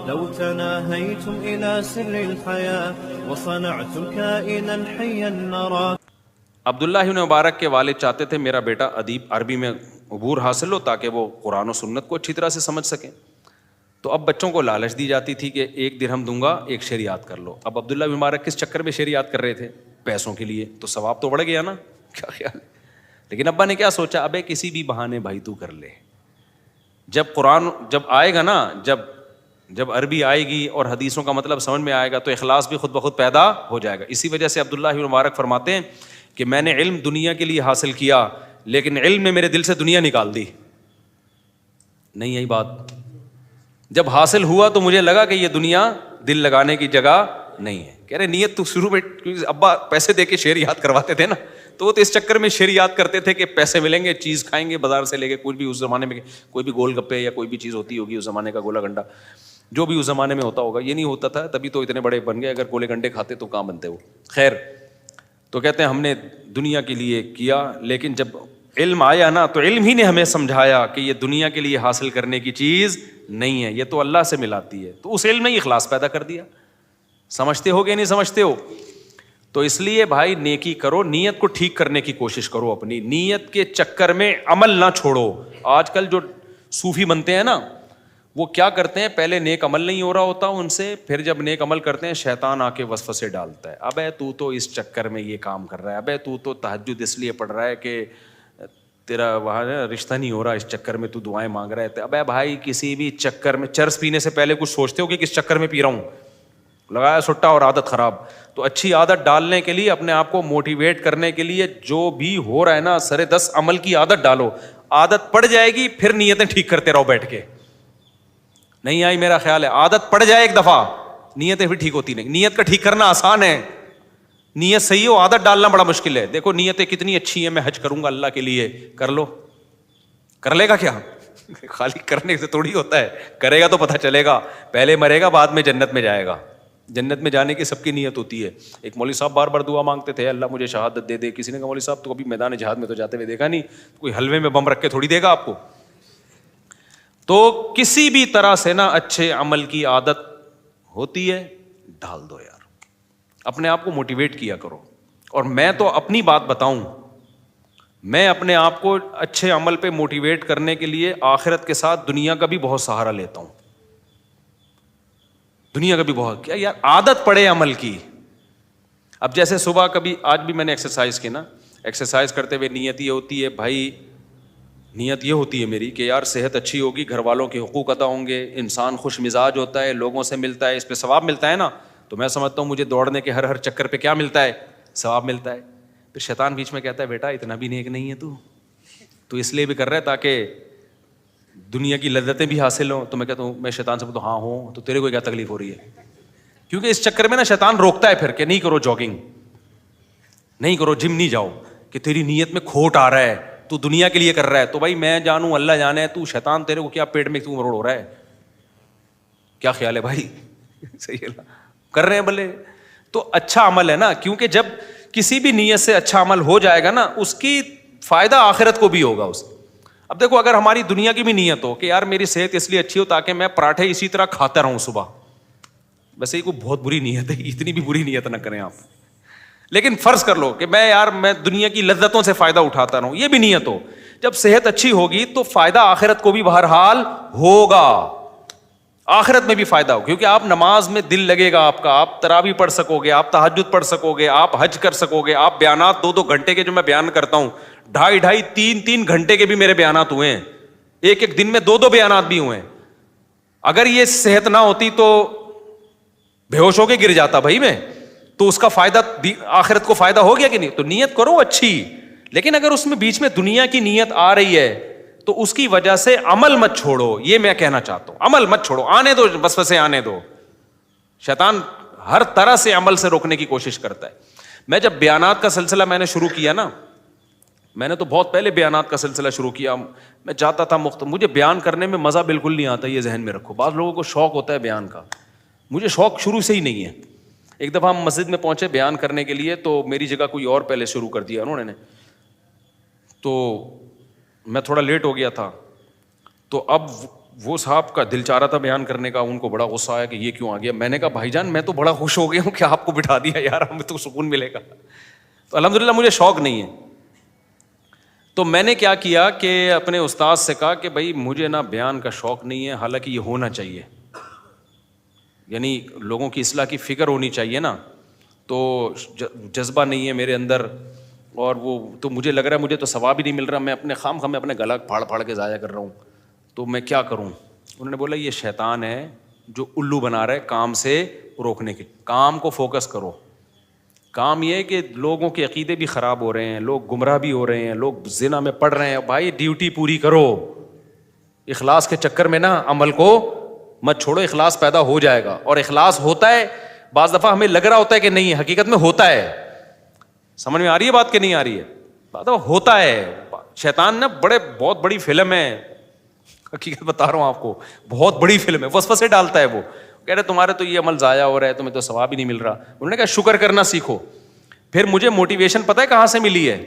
لو تناهيتم إلى سر الحياة وصنعتم كائنا حيا نرى. عبداللہ بن مبارک کے والد چاہتے تھے میرا بیٹا ادیب عربی میں عبور حاصل ہو تاکہ وہ قرآن و سنت کو اچھی طرح سے سمجھ سکیں. تو اب بچوں کو لالچ دی جاتی تھی کہ 1 درہم دوں گا 1 شعر یاد کر لو. اب عبداللہ بن مبارک کس چکر میں شعر یاد کر رہے تھے؟ پیسوں کے لیے. تو ثواب تو بڑھ گیا نا, کیا خیال ہے؟ لیکن ابا نے کیا سوچا, ابے کسی بھی بہانے بھائی تو کر لے, جب قرآن جب آئے گا نا, جب عربی آئے گی اور حدیثوں کا مطلب سمجھ میں آئے گا تو اخلاص بھی خود بخود پیدا ہو جائے گا. اسی وجہ سے عبداللہ بن مبارک فرماتے ہیں کہ میں نے علم دنیا کے لیے حاصل کیا لیکن علم نے میرے دل سے دنیا نکال دی. نہیں یہی بات, جب حاصل ہوا تو مجھے لگا کہ یہ دنیا دل لگانے کی جگہ نہیں ہے. کہہ رہے نیت تو شروع میں ابا پیسے دے کے شعر یاد کرواتے تھے نا, تو وہ تو اس چکر میں شعر یاد کرتے تھے کہ پیسے ملیں گے, چیز کھائیں گے بازار سے لے کے, کوئی بھی اس زمانے میں کوئی بھی گول گپے یا کوئی بھی چیز ہوتی ہوگی اس زمانے کا, گولا گنڈا جو بھی اس زمانے میں ہوتا ہوگا, یہ نہیں ہوتا تھا تبھی تو اتنے بڑے بن گئے. اگر گولے گنڈے کھاتے تو کہاں بنتے وہ. خیر, تو کہتے ہیں ہم نے دنیا کے لیے کیا لیکن جب علم آیا نا تو علم ہی نے ہمیں سمجھایا کہ یہ دنیا کے لیے حاصل کرنے کی چیز نہیں ہے, یہ تو اللہ سے ملاتی ہے. تو اس علم نے اخلاص پیدا کر دیا. سمجھتے ہو کہ نہیں سمجھتے ہو؟ تو اس لیے بھائی نیکی کرو, نیت کو ٹھیک کرنے کی کوشش کرو, اپنی نیت کے چکر میں عمل نہ چھوڑو. آج کل جو صوفی بنتے ہیں نا وہ کیا کرتے ہیں, پہلے نیک عمل نہیں ہو رہا ہوتا ان سے, پھر جب نیک عمل کرتے ہیں شیطان آ کے وسوسے ڈالتا ہے, ابے تو اس چکر میں یہ کام کر رہا ہے, ابے تو تہجد اس لیے پڑھ رہا ہے کہ تیرا وہاں رشتہ نہیں ہو رہا, اس چکر میں تو دعائیں مانگ رہے تھے. ابے بھائی کسی بھی چکر میں, چرس پینے سے پہلے کچھ سوچتے ہو کہ کس چکر میں پی رہا ہوں, لگایا سٹا اور عادت خراب. تو اچھی عادت ڈالنے کے لیے, اپنے آپ کو موٹیویٹ کرنے کے لیے جو بھی ہو رہا ہے نا سرے 10 عمل کی عادت ڈالو. عادت پڑ جائے گی پھر نیتیں ٹھیک کرتے رہو بیٹھ کے. نہیں آئی میرا خیال ہے, عادت پڑ جائے ایک دفعہ نیتیں پھر ٹھیک ہوتی نہیں. نیت کا ٹھیک کرنا آسان ہے, نیت صحیح ہو, عادت ڈالنا بڑا مشکل ہے. دیکھو نیتیں کتنی اچھی ہیں, میں حج کروں گا اللہ کے لیے, کر لو, کر لے گا کیا؟ خالی کرنے سے تھوڑی ہوتا ہے, کرے گا تو پتہ چلے گا. پہلے مرے گا بعد میں جنت میں جائے گا. جنت میں جانے کی سب کی نیت ہوتی ہے. ایک مولوی صاحب بار بار دعا مانگتے تھے اللہ مجھے شہادت دے دے. کسی نے کہا مولوی صاحب تو کبھی میدان جہاد میں تو جاتے ہوئے دیکھا نہیں, کوئی حلوے میں بم رکھ کے تھوڑی دے گا آپ کو. تو کسی بھی طرح سے نا اچھے عمل کی عادت ہوتی ہے, ڈال دو یار, اپنے آپ کو موٹیویٹ کیا کرو. اور میں تو اپنی بات بتاؤں, میں اپنے آپ کو اچھے عمل پہ موٹیویٹ کرنے کے لیے آخرت کے ساتھ دنیا کا بھی بہت سہارا لیتا ہوں. دنیا کا بھی بہت, کیا یار عادت پڑے عمل کی. اب جیسے صبح کبھی, آج بھی میں نے ایکسرسائز کی نا, ایکسرسائز کرتے ہوئے نیت یہ ہوتی ہے بھائی, نیت یہ ہوتی ہے میری کہ یار صحت اچھی ہوگی, گھر والوں کے حقوق ادا ہوں گے, انسان خوش مزاج ہوتا ہے, لوگوں سے ملتا ہے, اس پہ ثواب ملتا ہے نا. تو میں سمجھتا ہوں مجھے دوڑنے کے ہر چکر پہ کیا ملتا ہے, ثواب ملتا ہے. پھر شیطان بیچ میں کہتا ہے بیٹا اتنا بھی نیک نہیں ہے تو اس لیے بھی کر رہا ہے تاکہ دنیا کی لذتیں بھی حاصل ہوں. تو میں کہتا ہوں, میں شیطان سے بولتا ہوں ہاں ہوں, تو تیرے کو کیا تکلیف ہو رہی ہے؟ کیونکہ اس چکر میں نا شیطان روکتا ہے پھر کہ نہیں کرو جاگنگ, نہیں کرو, جم نہیں جاؤ, کہ تیری نیت میں کھوٹ آ رہا ہے, تو دنیا کے لیے کر رہا ہے. تو بھائی میں جانوں اللہ جانے, تو شیطان تیرے کو کیا پیٹ میں کیوں مروڑ ہو رہا ہے؟ کیا خیال ہے بھائی؟ صحیح ہے, کر رہے ہیں بھلے, تو اچھا عمل ہے نا. کیونکہ جب کسی بھی نیت سے اچھا عمل ہو جائے گا نا اس کی فائدہ آخرت کو بھی ہوگا اس. اب دیکھو اگر ہماری دنیا کی بھی نیت ہو کہ یار میری صحت اس لیے اچھی ہو تاکہ میں پراٹھے اسی طرح کھاتا رہوں صبح, ویسے یہ کوئی بہت بری نیت ہے, اتنی بھی بری نیت نہ کریں آپ. لیکن فرض کر لو کہ میں دنیا کی لذتوں سے فائدہ اٹھاتا رہوں, یہ بھی نیت ہو. جب صحت اچھی ہوگی تو فائدہ آخرت کو بھی بہرحال ہوگا, آخرت میں بھی فائدہ ہو, کیونکہ آپ نماز میں دل لگے گا آپ کا, آپ تراویح پڑھ سکو گے, آپ تہجد پڑھ سکو گے, آپ حج کر سکو گے. آپ بیانات 2-2 گھنٹے کے جو میں بیان کرتا ہوں, 2.5 3 گھنٹے کے بھی میرے بیانات ہوئے ہیں, ایک دن میں 2 بیانات بھی ہوئے ہیں. اگر یہ صحت نہ ہوتی تو بے ہوش ہو کے گر جاتا بھائی میں, تو اس کا فائدہ آخرت کو فائدہ ہو گیا کہ نہیں؟ تو نیت کرو اچھی, لیکن اگر اس میں بیچ میں دنیا کی نیت آ رہی ہے تو اس کی وجہ سے عمل مت چھوڑو. یہ میں کہنا چاہتا ہوں, عمل مت چھوڑو, آنے دو, وسوسے آنے دو. شیطان ہر طرح سے عمل سے روکنے کی کوشش کرتا ہے. میں جب بیانات کا سلسلہ میں نے شروع کیا نا, میں نے تو بہت پہلے بیانات کا سلسلہ شروع کیا, میں جاتا تھا مجھے بیان کرنے میں مزہ بالکل نہیں آتا, یہ ذہن میں رکھو. بعض لوگوں کو شوق ہوتا ہے بیان کا, مجھے شوق شروع سے ہی نہیں ہے. ایک دفعہ ہم مسجد میں پہنچے بیان کرنے کے لیے, تو میری جگہ کوئی اور پہلے شروع کر دیا انہوں نے, تو میں تھوڑا لیٹ ہو گیا تھا. تو اب وہ صاحب کا دل چاہ رہا تھا بیان کرنے کا, ان کو بڑا غصہ آیا کہ یہ کیوں آ گیا. میں نے کہا بھائی جان میں تو بڑا خوش ہو گیا ہوں کہ آپ کو بٹھا دیا یار, ہمیں تو سکون ملے گا. تو الحمدللہ مجھے شوق نہیں ہے. تو میں نے کیا کیا کہ اپنے استاد سے کہا کہ بھائی مجھے نا بیان کا شوق نہیں ہے, حالانکہ یہ ہونا چاہیے, یعنی لوگوں کی اصلاح کی فکر ہونی چاہیے نا, تو جذبہ نہیں ہے میرے اندر, اور وہ تو مجھے لگ رہا ہے مجھے تو ثواب ہی نہیں مل رہا, میں اپنے خام میں اپنے گلا پھاڑ کے ضائع کر رہا ہوں, تو میں کیا کروں. انہوں نے بولا یہ شیطان ہے جو الو بنا رہا ہے کام سے روکنے کے. کام کو فوکس کرو. کام یہ ہے کہ لوگوں کے عقیدے بھی خراب ہو رہے ہیں, لوگ گمراہ بھی ہو رہے ہیں, لوگ زنا میں پڑ رہے ہیں. بھائی ڈیوٹی پوری کرو, اخلاص کے چکر میں نا عمل کو مت چھوڑو, اخلاص پیدا ہو جائے گا. اور اخلاص ہوتا ہے, بعض دفعہ ہمیں لگ رہا ہوتا ہے کہ نہیں, حقیقت میں ہوتا ہے. سمجھ میں آ رہی ہے بات کہ نہیں آ رہی ہے؟ بعض دفعہ ہوتا ہے. شیطان نا بہت بڑی فلم ہے, حقیقت بتا رہا ہوں آپ کو, بہت بڑی فلم ہے. وسوسے ڈالتا ہے, وہ کہہ رہے تمہارے تو یہ عمل ضائع ہو رہا ہے, تمہیں تو ثواب ہی نہیں مل رہا. انہوں نے کہا شکر کرنا سیکھو. پھر مجھے موٹیویشن پتہ ہے کہاں سے ملی ہے,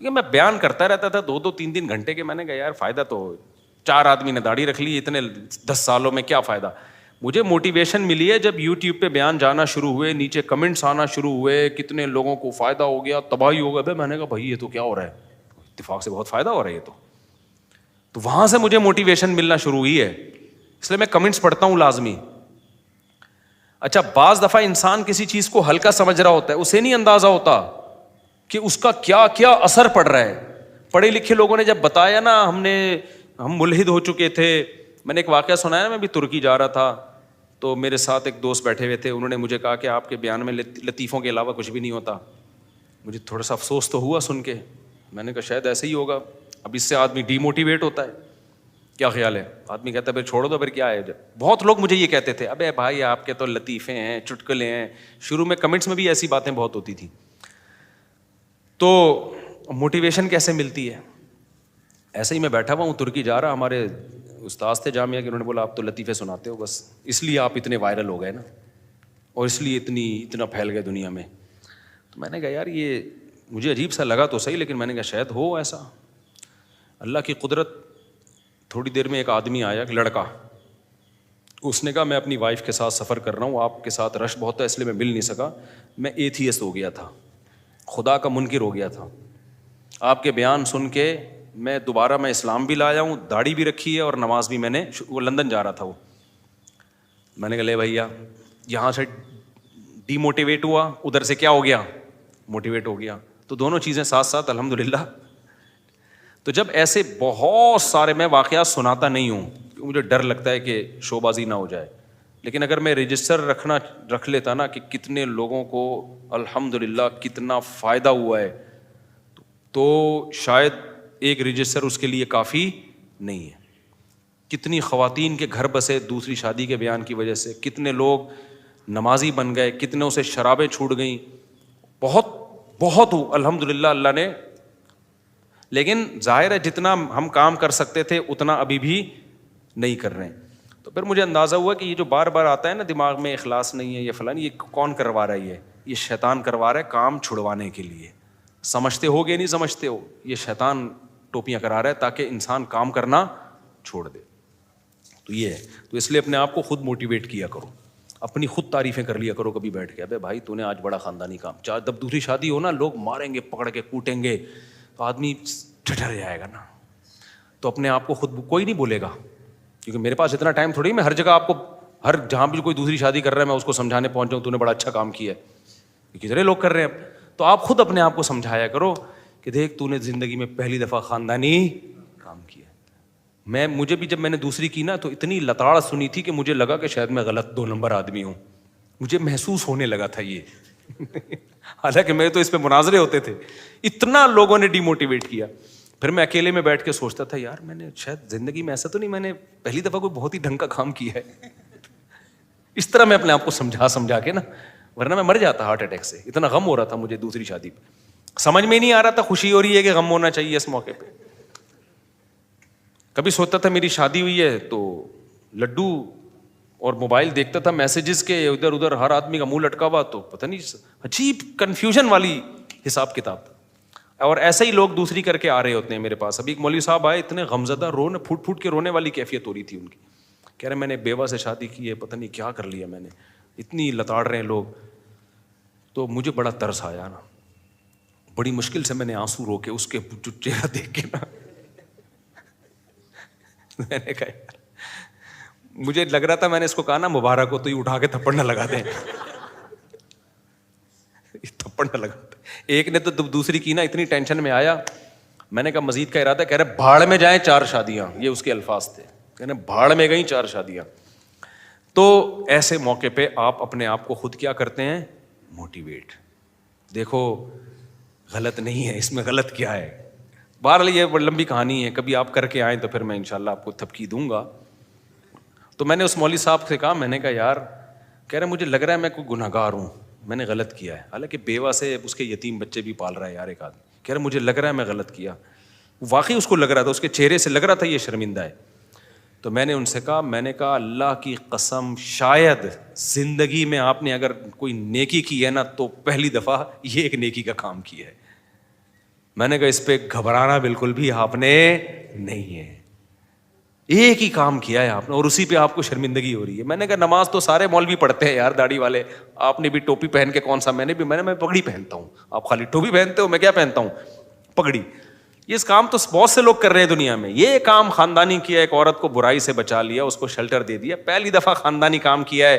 کہ میں بیان کرتا رہتا تھا 2-3 گھنٹے کے. میں نے کہا یار فائدہ تو, 4 آدمی نے داڑھی رکھ لی اتنے 10 سالوں میں, کیا فائدہ. مجھے موٹیویشن ملی ہے جب یوٹیوب پہ بیان جانا شروع ہوئے, نیچے کمنٹس آنا شروع ہوئے, کتنے لوگوں کو فائدہ ہو گیا, تباہی ہو گیا. میں نے کہا بھائی یہ تو کیا ہو رہا ہے, اتفاق سے بہت فائدہ ہو رہا ہے یہ تو وہاں سے مجھے موٹیویشن ملنا شروع ہوئی ہے. اس لیے میں کمنٹس پڑھتا ہوں لازمی. اچھا بعض دفعہ انسان کسی چیز کو ہلکا سمجھ رہا ہوتا ہے, اسے نہیں اندازہ ہوتا کہ اس کا کیا کیا اثر پڑ رہا ہے. پڑھے لکھے لوگوں نے جب بتایا نا, ہم ملحد ہو چکے تھے. میں نے ایک واقعہ سنایا نا, میں بھی ترکی جا رہا تھا, تو میرے ساتھ ایک دوست بیٹھے ہوئے تھے. انہوں نے مجھے کہا کہ آپ کے بیان میں لطیفوں کے علاوہ کچھ بھی نہیں ہوتا. مجھے تھوڑا سا افسوس تو ہوا سن کے. میں نے کہا شاید ایسے ہی ہوگا, اب اس سے آدمی ڈی موٹیویٹ ہوتا ہے. کیا خیال ہے؟ آدمی کہتا ہے پھر چھوڑو تو پھر کیا ہے. بہت لوگ مجھے یہ کہتے تھے, ابے بھائی آپ کے تو لطیفے ہیں, چٹکلے ہیں. شروع میں کمنٹس میں بھی ایسی باتیں بہت ہوتی تھی. تو موٹیویشن کیسے ملتی ہے؟ ایسے ہی میں بیٹھا ہوا ہوں, ترکی جا رہا, ہمارے استاد تھے جامعہ کے, انہوں نے بولا آپ تو لطیفے سناتے ہو, بس اس لیے آپ اتنے وائرل ہو گئے نا, اور اس لیے اتنا پھیل گئے دنیا میں. تو میں نے کہا یار یہ مجھے عجیب سا لگا تو صحیح, لیکن میں نے کہا شاید ہو ایسا. اللہ کی قدرت. تھوڑی دیر میں ایک آدمی آیا, ایک لڑکا, اس نے کہا میں اپنی وائف کے ساتھ سفر کر رہا ہوں, آپ کے ساتھ رش بہت ہے اس لیے میں مل نہیں سکا. میں ایتھیسٹ ہو گیا تھا, خدا کا منکر ہو گیا تھا. آپ کے بیان سن کے میں دوبارہ اسلام بھی لایا ہوں, داڑھی بھی رکھی ہے, اور نماز بھی میں نے, وہ لندن جا رہا تھا وہ. میں نے کہا لے بھیا, یہاں سے ڈی موٹیویٹ ہوا, ادھر سے کیا ہو گیا, موٹیویٹ ہو گیا. تو دونوں چیزیں ساتھ ساتھ الحمدللہ. تو جب ایسے بہت سارے, میں واقعات سناتا نہیں ہوں, مجھے ڈر لگتا ہے کہ شو بازی نہ ہو جائے, لیکن اگر میں رجسٹر رکھ لیتا نا کہ کتنے لوگوں کو الحمدللہ کتنا فائدہ ہوا ہے, تو شاید ایک رجسٹر اس کے لیے کافی نہیں ہے. کتنی خواتین کے گھر بسے دوسری شادی کے بیان کی وجہ سے, کتنے لوگ نمازی بن گئے, کتنوں سے شرابیں چھوٹ گئیں, بہت بہت الحمدللہ اللہ نے. لیکن ظاہر ہے جتنا ہم کام کر سکتے تھے اتنا ابھی بھی نہیں کر رہے ہیں. تو پھر مجھے اندازہ ہوا کہ یہ جو بار بار آتا ہے نا دماغ میں, اخلاص نہیں ہے, یہ فلان, یہ کون کروا رہا ہے, یہ شیطان کروا رہا ہے کام چھڑوانے کے لیے. سمجھتے ہو گے نہیں سمجھتے ہو, یہ شیطان ٹوپیاں کرا رہا ہے تاکہ انسان کام کرنا چھوڑ دے. تو یہ ہے, تو اس لیے اپنے آپ کو خود موٹیویٹ کیا کرو, اپنی خود تعریفیں کر لیا کرو کبھی بیٹھ کے. ابے بھائی تو نے آج بڑا خاندانی کام. جب دوسری شادی ہو نا, لوگ ماریں گے, پکڑ کے کوٹیں گے, تو آدمی ٹھٹر جائے گا نا. تو اپنے آپ کو خود, کوئی نہیں بولے گا, کیونکہ میرے پاس اتنا ٹائم تھوڑی میں ہر جگہ آپ کو, ہر جہاں بھی کوئی دوسری شادی کر رہا ہے میں اس کو سمجھانے پہنچ جاؤں تو نے بڑا اچھا کام کیا ہے, کتنے لوگ کر رہے ہیں. تو آپ خود اپنے آپ کو سمجھایا کرو کہ دیکھ تو نے زندگی میں پہلی دفعہ خاندانی کام کیا. مجھے بھی جب میں نے دوسری کی نا تو اتنی لتاڑ سنی تھی کہ مجھے لگا کہ شاید میں غلط 2 نمبر آدمی ہوں, مجھے محسوس ہونے لگا تھا یہ. حالانکہ میرے تو اس پہ مناظرے ہوتے تھے, اتنا لوگوں نے ڈی موٹیویٹ کیا. پھر میں اکیلے میں بیٹھ کے سوچتا تھا یار میں نے شاید زندگی میں ایسا تو نہیں, میں نے پہلی دفعہ کوئی بہت ہی ڈھنگ کا کام کیا ہے. اس طرح میں اپنے آپ کو سمجھا کے نا, ورنہ میں مر جاتا ہارٹ اٹیک سے. اتنا غم ہو رہا تھا مجھے دوسری شادی پہ, سمجھ میں نہیں آ رہا تھا, خوشی ہو رہی ہے کہ غم ہونا چاہیے اس موقع پہ. کبھی سوچتا تھا میری شادی ہوئی ہے تو لڈو اور موبائل دیکھتا تھا میسیجز کے, ادھر ادھر ہر آدمی کا منہ لٹکا ہوا, تو پتہ نہیں عجیب کنفیوژن والی حساب کتاب. اور ایسے ہی لوگ دوسری کر کے آ رہے ہوتے ہیں میرے پاس. ابھی ایک مولوی صاحب آئے, اتنے غمزدہ, رونے پھوٹ پھوٹ کے رونے والی کیفیت ہو رہی تھی ان کی. کہہ رہے میں نے بیوہ سے شادی کی ہے, پتہ نہیں کیا کر لیا میں نے, اتنی لتاڑ رہے ہیں لوگ. تو مجھے بڑا ترس آیا نا, بڑی مشکل سے میں نے آنسو رو کے اس کے جو چہرہ دیکھ کے نا میں نے کہا یار, مجھے لگ رہا تھا, میں نے اس کو کہا نا مبارک ہو, تو یہ اٹھا کے تھپڑ نہ لگا دیں, تھپڑ نہ لگا. ایک نے تو دوسری کی نا, اتنی ٹینشن میں آیا. میں نے کہا مزید کا ارادہ, کہہ رہے بھاڑ میں جائیں 4 شادیاں, یہ اس کے الفاظ تھے, کہہ رہے بھاڑ میں گئیں 4 شادیاں. تو ایسے موقع پہ آپ اپنے آپ کو خود کیا کرتے ہیں, موٹیویٹ. دیکھو غلط نہیں ہے, اس میں غلط کیا ہے. بہرحال یہ بڑی لمبی کہانی ہے, کبھی آپ کر کے آئیں تو پھر میں انشاءاللہ آپ کو تھپکی دوں گا. تو میں نے اس مولوی صاحب سے کہا, میں نے کہا یار, کہہ رہے مجھے لگ رہا ہے میں کوئی گناہ گار ہوں, میں نے غلط کیا ہے. حالانکہ بیوہ سے اس کے یتیم بچے بھی پال رہا ہے یار ایک آدمی. کہہ رہے مجھے لگ رہا ہے میں غلط کیا. واقعی اس کو لگ رہا تھا, اس کے چہرے سے لگ رہا تھا یہ شرمندہ ہے. تو میں نے ان سے کہا, میں نے کہا اللہ کی قسم شاید زندگی میں آپ نے اگر کوئی نیکی کی ہے نا تو پہلی دفعہ یہ ایک نیکی کا کام کیا ہے. میں نے کہا اس پہ گھبرانا بالکل بھی آپ نے نہیں ہے, ایک ہی کام کیا ہے آپ نے, اور اسی پہ آپ کو شرمندگی ہو رہی ہے. میں نے کہا نماز تو سارے مولوی پڑھتے ہیں یار, داڑھی والے, آپ نے بھی ٹوپی پہن کے کون سا, میں پگڑی پہنتا ہوں, آپ خالی ٹوپی پہنتے ہو, میں کیا پہنتا ہوں, پگڑی. یہ کام تو بہت سے لوگ کر رہے ہیں دنیا میں. یہ کام خاندانی کیا, ایک عورت کو برائی سے بچا لیا, اس کو شیلٹر دے دیا, پہلی دفعہ خاندانی کام کیا ہے.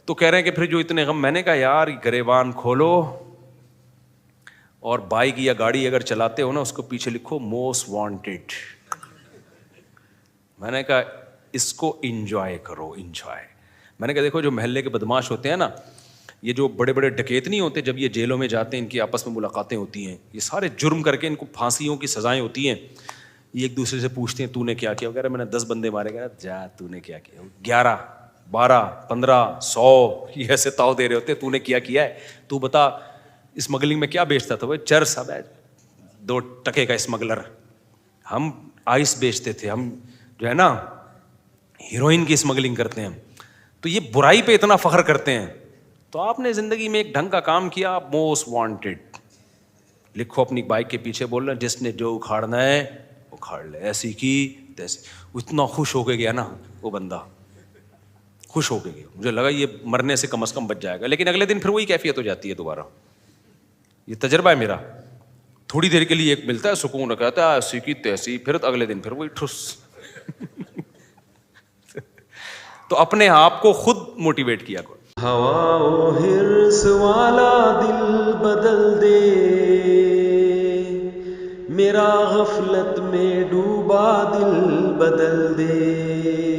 تو کہہ رہے ہیں کہ پھر جو اتنے غم. میں نے کہا یار گریبان کھولو اور بائک یا گاڑی اگر چلاتے ہو نا, اس کو پیچھے لکھو موسٹ وانٹیڈ. میں نے کہا اس کو انجوائے کرو, انجوائے. میں نے کہا دیکھو جو محلے کے بدماش ہوتے ہیں نا, یہ جو بڑے بڑے ڈکیت نہیں ہوتے, جب یہ جیلوں میں جاتے ہیں, ان کی آپس میں ملاقاتیں ہوتی ہیں, یہ سارے جرم کر کے ان کو پھانسیوں کی سزائیں ہوتی ہیں. یہ ایک دوسرے سے پوچھتے ہیں تو نے کیا کیا, وغیرہ میں نے 10 بندے مارے گئے, جا تو نے کیا کیا, 11 12 15 100 یہ ایسے تاؤ دے رہے ہوتے, تو نے کیا ہے, تو بتا اسمگلنگ میں کیا بیچتا تھا. وہ چرس, اب 2 ٹکے کا اسمگلر. ہم آئس بیچتے تھے, ہم جو ہے نا ہیروئن کی اسمگلنگ کرتے ہیں. تو یہ برائی پہ اتنا فخر کرتے ہیں. تو آپ نے زندگی میں ایک ڈھنگ کا کام کیا, موسٹ وانٹیڈ لکھو اپنی بائک کے پیچھے. بول رہے ہیں جس نے جو اکھاڑنا ہے اکھاڑ لے, ایسی کی تیسی. اتنا خوش ہو کے گیا نا وہ بندہ, خوش ہو کے گیا. مجھے لگا یہ مرنے سے کم از کم بچ جائے گا, لیکن اگلے دن پھر وہی کیفیت ہو جاتی ہے دوبارہ. یہ تجربہ ہے میرا. تھوڑی دیر کے لیے ایک ملتا ہے سکون, کہتا ہے ایسی کی تیسی, پھر اگلے دن پھر وہی ٹھس. تو اپنے آپ کو خود موٹیویٹ کیا کرو. ہوا و حرص والا دل بدل دے, میرا غفلت میں ڈوبا دل بدل دے.